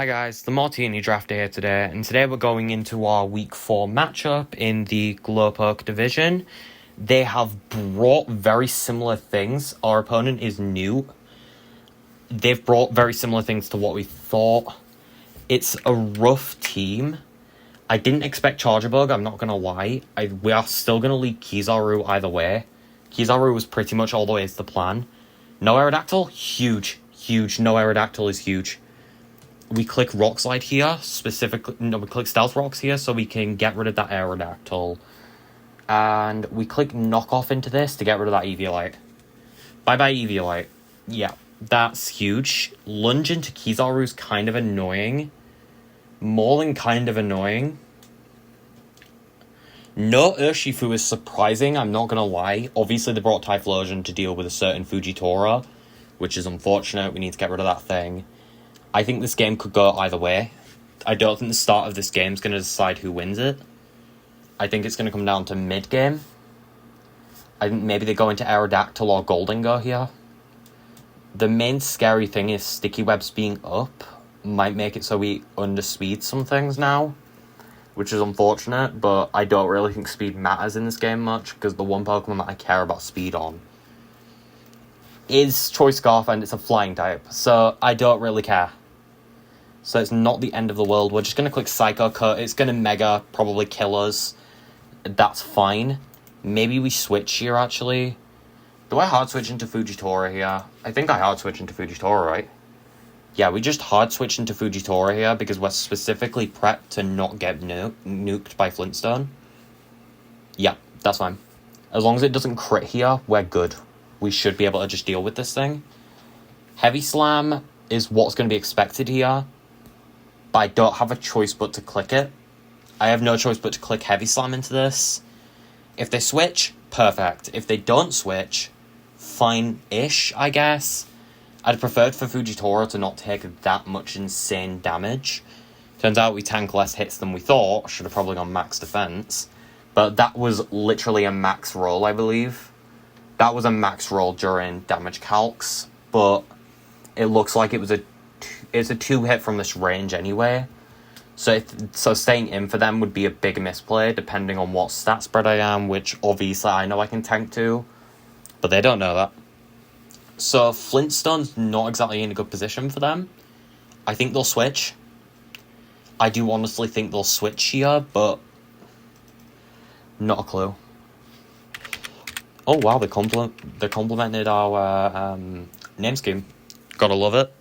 Hi guys, the Martini Drafter here today, and today we're going into our Week 4 matchup in the GlowPoke division. They have brought very similar things. Our opponent is new. They've brought very similar things to what we thought. It's a rough team. I didn't expect Chargebug, I'm not going to lie. We are still going to lead Kizaru either way. Kizaru was pretty much all the way to the plan. No Aerodactyl? Huge. No Aerodactyl is huge. We click Rock Slide here, we click Stealth Rocks here so we can get rid of that Aerodactyl. And we click Knock Off into this to get rid of that Eviolite. Bye-bye Eviolite. Yeah, that's huge. Lunge into Kizaru's kind of annoying. More than kind of annoying. No Urshifu is surprising, I'm not gonna lie. Obviously they brought Typhlosion to deal with a certain Fujitora, which is unfortunate, we need to get rid of that thing. I think this game could go either way. I don't think the start of this game is going to decide who wins it. I think it's going to come down to mid-game. I think maybe they go into Aerodactyl or Goldingo here. The main scary thing is Sticky Webs being up might make it so we underspeed some things now, which is unfortunate, but I don't really think speed matters in this game much, because the one Pokemon that I care about speed on is Choice Scarf, and it's a flying type, so I don't really care. So it's not the end of the world. We're just going to click Psycho Cut. It's going to Mega, probably kill us. That's fine. Maybe we switch here, actually. Do I hard switch into Fujitora here? I think I hard switch into Fujitora, right? Yeah, we just hard switch into Fujitora here because we're specifically prepped to not get nuked by Flintstone. Yeah, that's fine. As long as it doesn't crit here, we're good. We should be able to just deal with this thing. Heavy Slam is what's going to be expected here. But I don't have a choice but to click it. I have no choice but to click Heavy Slam into this. If they switch, perfect. If they don't switch, fine-ish, I guess. I'd preferred for Fujitora to not take that much insane damage. Turns out we tank less hits than we thought. Should have probably gone max defense. But that was literally a max roll, I believe. That was a max roll during damage calcs. But it looks like it's a 2-hit from this range anyway. So staying in for them would be a big misplay, depending on what stat spread I am, which obviously I know I can tank to, but they don't know that. So Flintstone's not exactly in a good position for them. I think they'll switch. I do honestly think they'll switch here, but not a clue. Oh wow, they complimented our name scheme. Gotta love it.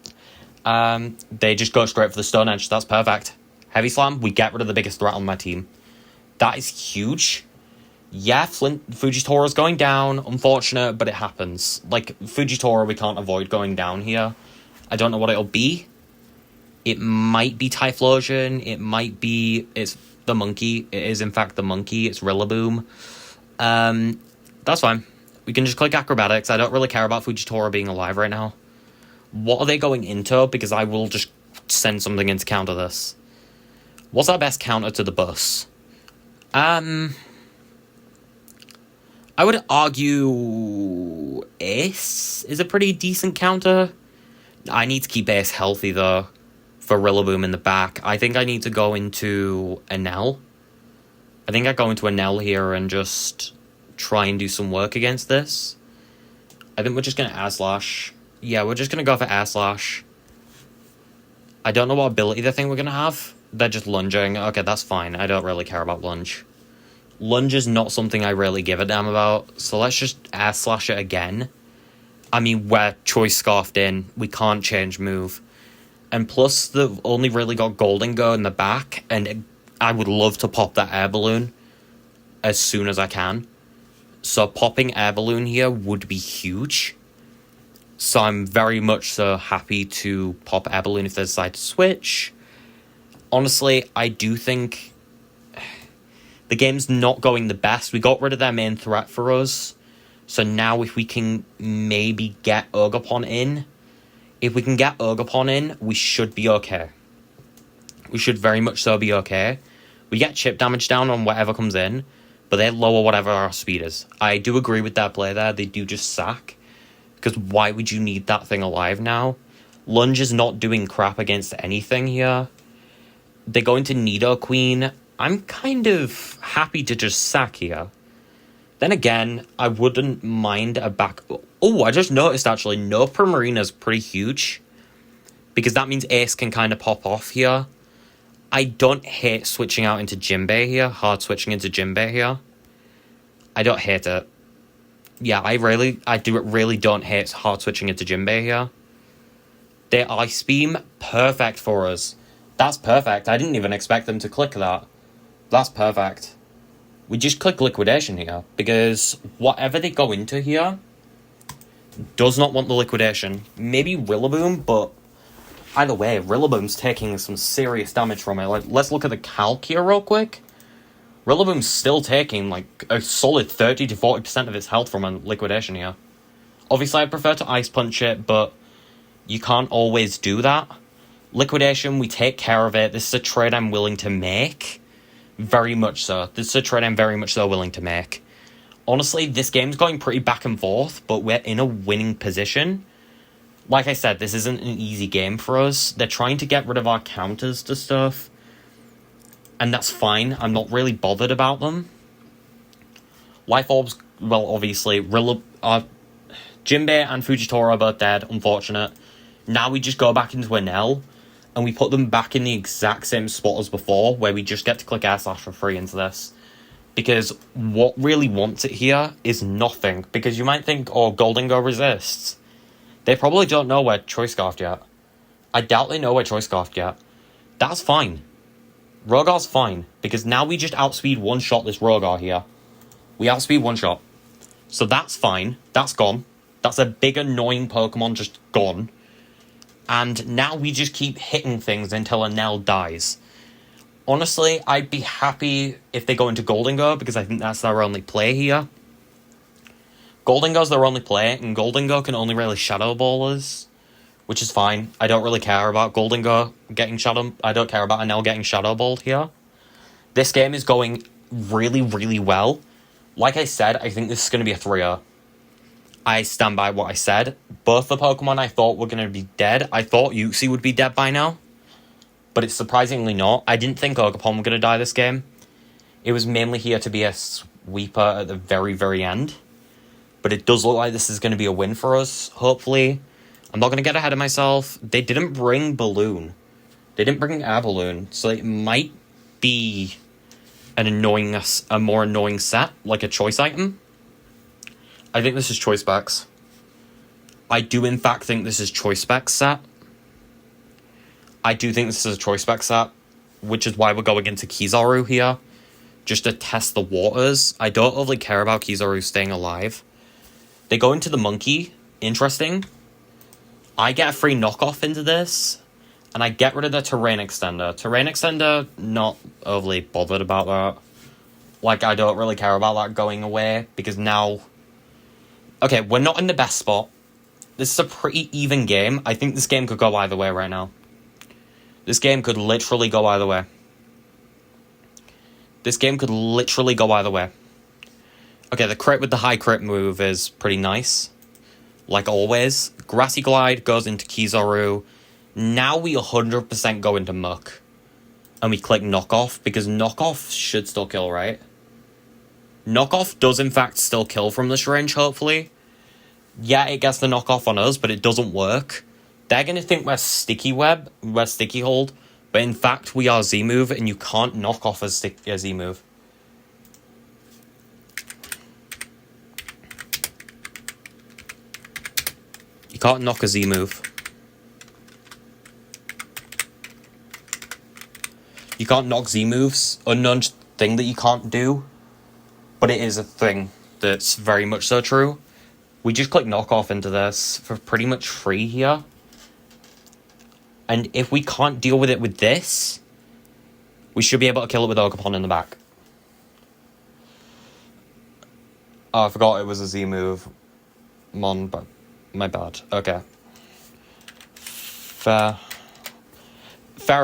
They just go straight for the Stone Edge. That's perfect. Heavy Slam, we get rid of the biggest threat on my team. That is huge. Yeah, Fujitora's going down. Unfortunate, but it happens. Like, Fujitora, we can't avoid going down here. I don't know what it'll be. It might be Typhlosion. It might be... It's the monkey. It is, in fact, the monkey. It's Rillaboom. That's fine. We can just click Acrobatics. I don't really care about Fujitora being alive right now. What are they going into? Because I will just send something in to counter this. What's our best counter to the bus? I would argue Ace is a pretty decent counter. I need to keep Ace healthy, though, for Rillaboom in the back. I think I need to go into Enel. I think I go into Enel here and just try and do some work against this. I think we're just going to Air Slash. Yeah, we're just going to go for Air Slash. I don't know what ability they think we're going to have. They're just lunging. Okay, that's fine. I don't really care about lunge. Lunge is not something I really give a damn about. So let's just Air Slash it again. I mean, we're Choice Scarfed in. We can't change move. And plus, they've only really got Goldingo in the back. And I would love to pop that Air Balloon as soon as I can. So popping Air Balloon here would be huge. So I'm very much so happy to pop Air Balloon if they decide to switch. Honestly, I do think the game's not going the best. We got rid of their main threat for us. So now if we can maybe get Ogerpon in. If we can get Ogerpon in, we should be okay. We should very much so be okay. We get chip damage down on whatever comes in. But they lower whatever our speed is. I do agree with that play there. They do just sack. Because why would you need that thing alive now? Lunge is not doing crap against anything here. They go into Nido Queen. I'm kind of happy to just sack here. Then again, I wouldn't mind a back... Oh, I just noticed, actually, no Primarina is pretty huge. Because that means Ace can kind of pop off here. I don't hate switching out into Jinbei here. Hard switching into Jinbei here. I don't hate it. Yeah, I really don't hate hard switching into Jinbei here. Their Ice Beam, perfect for us. That's perfect. I didn't even expect them to click that. That's perfect. We just click Liquidation here, because whatever they go into here does not want the Liquidation. Maybe Rillaboom, but either way, Rillaboom's taking some serious damage from it. Like, let's look at the calc here real quick. Rillaboom's still taking, like, a solid 30 to 40% of its health from a Liquidation here. Obviously, I'd prefer to Ice Punch it, but you can't always do that. Liquidation, we take care of it. This is a trade I'm willing to make. Very much so. This is a trade I'm very much so willing to make. Honestly, this game's going pretty back and forth, but we're in a winning position. Like I said, this isn't an easy game for us. They're trying to get rid of our counters to stuff. And that's fine. I'm not really bothered about them. Life Orbs, well, obviously, Jinbei and Fujitora are both dead, unfortunate. Now we just go back into Enel, and we put them back in the exact same spot as before, where we just get to click Air Slash for free into this. Because what really wants it here is nothing. Because you might think, oh, Goldingo resists. They probably don't know where Choice Scarfed yet. I doubt they know where Choice Scarfed yet. That's fine. Rogar's fine, because now we just outspeed one-shot this Rogar here. We outspeed one-shot. So that's fine. That's gone. That's a big annoying Pokemon just gone. And now we just keep hitting things until Enel dies. Honestly, I'd be happy if they go into Goldingo, because I think that's their only play here. Goldingo's their only play, and Goldingo can only really Shadow Ball us, which is fine. I don't really care about Goldingo getting Shadow... I don't care about Enel getting Shadow Balled here. This game is going really, really well. Like I said, I think this is going to be a 3-0. I stand by what I said. Both the Pokemon I thought were going to be dead. I thought Uxie would be dead by now. But it's surprisingly not. I didn't think Ogerpon were going to die this game. It was mainly here to be a sweeper at the very, very end. But it does look like this is going to be a win for us, hopefully. I'm not going to get ahead of myself. They didn't bring Balloon. They didn't bring Air Balloon. So it might be a more annoying set, like a choice item. I think this is Choice Specs. I do, in fact, think this is Choice Specs set. I do think this is a Choice Specs set, which is why we're going into Kizaru here, just to test the waters. I don't really care about Kizaru staying alive. They go into the Monkey. Interesting. I get a free knockoff into this, and I get rid of the Terrain Extender. Terrain Extender, not overly bothered about that. Like, I don't really care about that going away, because now... Okay, we're not in the best spot. This is a pretty even game. I think this game could go either way right now. This game could literally go either way. This game could literally go either way. Okay, the crit with the high crit move is pretty nice. Like always. Grassy Glide goes into Kizaru. Now we 100% go into Muck. And we click Knockoff, because Knockoff should still kill, right? Knockoff does in fact still kill from this range, hopefully. Yeah, it gets the knockoff on us, but it doesn't work. They're going to think we're Sticky Web, we're Sticky Hold, but in fact we are Z-Move, and you can't knock off a Z-Move. You can't knock a Z-Move. You can't knock Z-Moves. Unknown thing that you can't do. But it is a thing that's very much so true. We just click knockoff into this for pretty much free here. And if we can't deal with it with this, we should be able to kill it with Ogerpon in the back. Oh, I forgot it was a Z-move. But my bad. Okay. Fair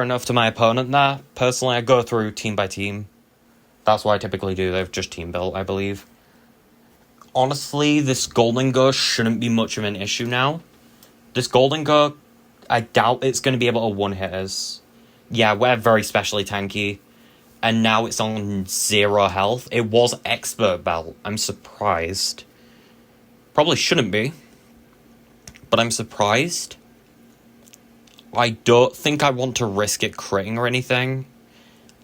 enough to my opponent there. Personally, I go through team by team. That's what I typically do. They've just team built, I believe. Honestly, this Golden Go shouldn't be much of an issue now. This Golden Go I doubt it's going to be able to one-hit us. Yeah, we're very specially tanky. And now it's on 0 health. It was Expert Belt. I'm surprised. Probably shouldn't be. But I'm surprised. I don't think I want to risk it critting or anything.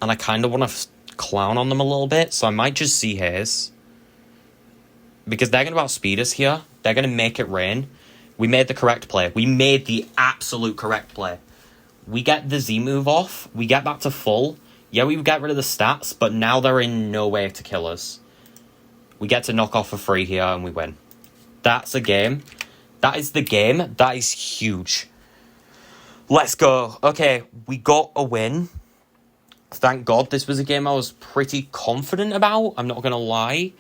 And I kind of want to clown on them a little bit. So I might just see his. Because they're going to outspeed us here. They're going to make it rain. We made the correct play. We made the absolute correct play. We get the Z move off. We get back to full. Yeah, we get rid of the stats, but now they're in no way to kill us. We get to knock off for free here and we win. That's a game. That is the game. That is huge. Let's go. Okay, we got a win. Thank God. This was a game I was pretty confident about. I'm not going to lie.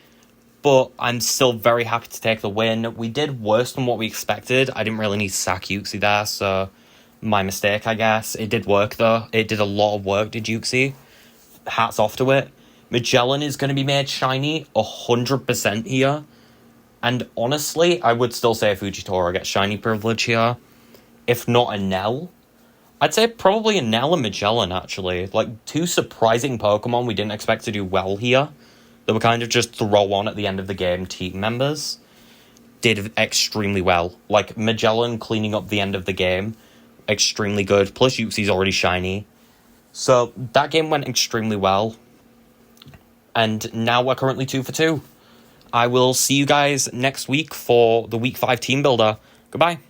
But I'm still very happy to take the win. We did worse than what we expected. I didn't really need to sack Yuxi there, so my mistake, I guess. It did work, though. It did a lot of work, did Yuxi. Hats off to it. Magellan is going to be made shiny 100% here. And honestly, I would still say Fujitora gets shiny privilege here. If not a Nell. I'd say probably a Nell and Magellan, actually. Like, two surprising Pokemon we didn't expect to do well here. They were kind of just throw on at the end of the game team members. Did extremely well. Like, Magellan cleaning up the end of the game. Extremely good. Plus, Yuxi's already shiny. So, that game went extremely well. And now we're currently 2 for 2. I will see you guys next week for the Week 5 team builder. Goodbye.